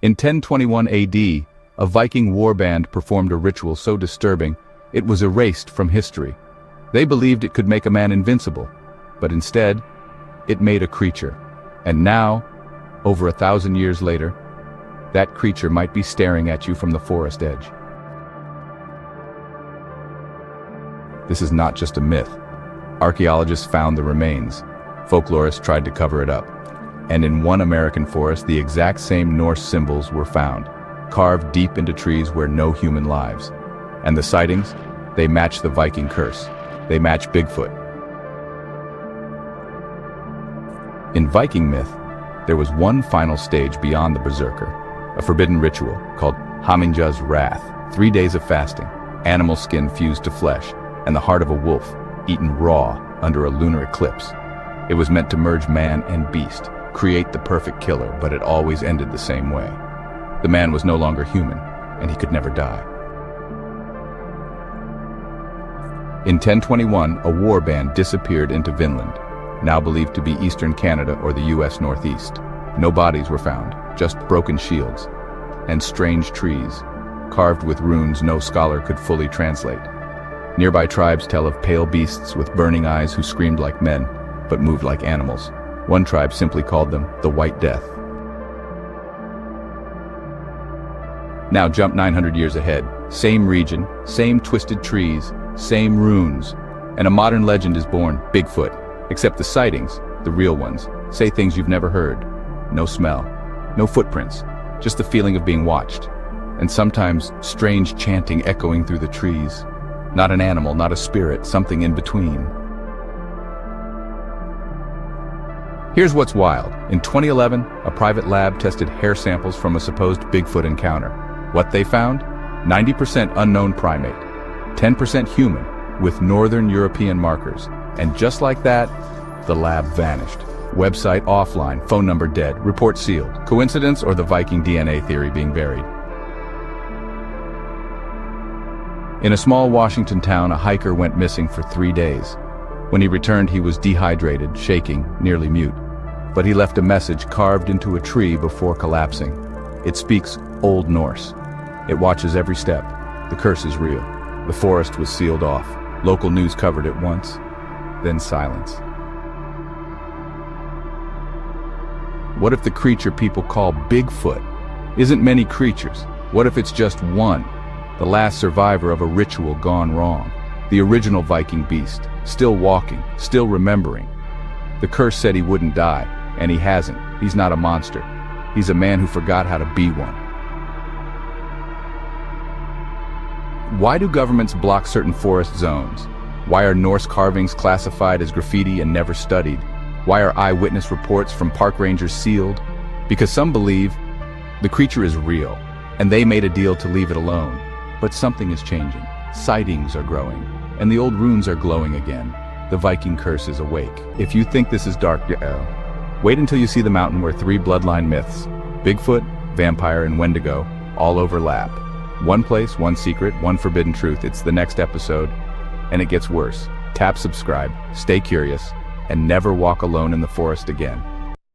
In 1021 AD, a Viking warband performed a ritual so disturbing, it was erased from history. They believed it could make a man invincible, but instead, it made a creature. And now, over 1,000 years later, that creature might be staring at you from the forest edge. This is not just a myth. Archaeologists found the remains. Folklorists tried to cover it up. And in one American forest, the exact same Norse symbols were found, carved deep into trees where no human lives. And the sightings? They match the Viking curse. They match Bigfoot. In Viking myth, there was one final stage beyond the berserker, a forbidden ritual called Hamingja's wrath, 3 days of fasting, animal skin fused to flesh, and the heart of a wolf, eaten raw under a lunar eclipse. It was meant to merge man and beast, create the perfect killer, but it always ended the same way. The man was no longer human, and he could never die. In 1021, a warband disappeared into Vinland, now believed to be eastern Canada or the US Northeast. No bodies were found, just broken shields, and strange trees, carved with runes no scholar could fully translate. Nearby tribes tell of pale beasts with burning eyes who screamed like men, but moved like animals. One tribe simply called them the White Death. Now jump 900 years ahead. Same region, same twisted trees, same runes, and a modern legend is born, Bigfoot. Except the sightings, the real ones, say things you've never heard. No smell, no footprints, just the feeling of being watched. And sometimes strange chanting echoing through the trees. Not an animal, not a spirit, something in between. Here's what's wild. In 2011, a private lab tested hair samples from a supposed Bigfoot encounter. What they found? 90% unknown primate, 10% human, with Northern European markers. And just like that, the lab vanished. Website offline, phone number dead, report sealed. Coincidence or the Viking DNA theory being buried? In a small Washington town, a hiker went missing for 3 days. When he returned, he was dehydrated, shaking, nearly mute. But he left a message carved into a tree before collapsing. It speaks Old Norse. It watches every step. The curse is real. The forest was sealed off. Local news covered it once, then silence. What if the creature people call Bigfoot isn't many creatures? What if it's just one? The last survivor of a ritual gone wrong. The original Viking beast, still walking, still remembering. The curse said he wouldn't die, and he hasn't. He's not a monster. He's a man who forgot how to be one. Why do governments block certain forest zones? Why are Norse carvings classified as graffiti and never studied? Why are eyewitness reports from park rangers sealed? Because some believe the creature is real, and they made a deal to leave it alone. But something is changing. Sightings are growing, and the old runes are glowing again. The Viking curse is awake. If you think this is dark, wait until you see the mountain where 3 bloodline myths, Bigfoot, vampire, and Wendigo, all overlap. One place, one secret, one forbidden truth. It's the next episode, and it gets worse. Tap subscribe, stay curious, and never walk alone in the forest again.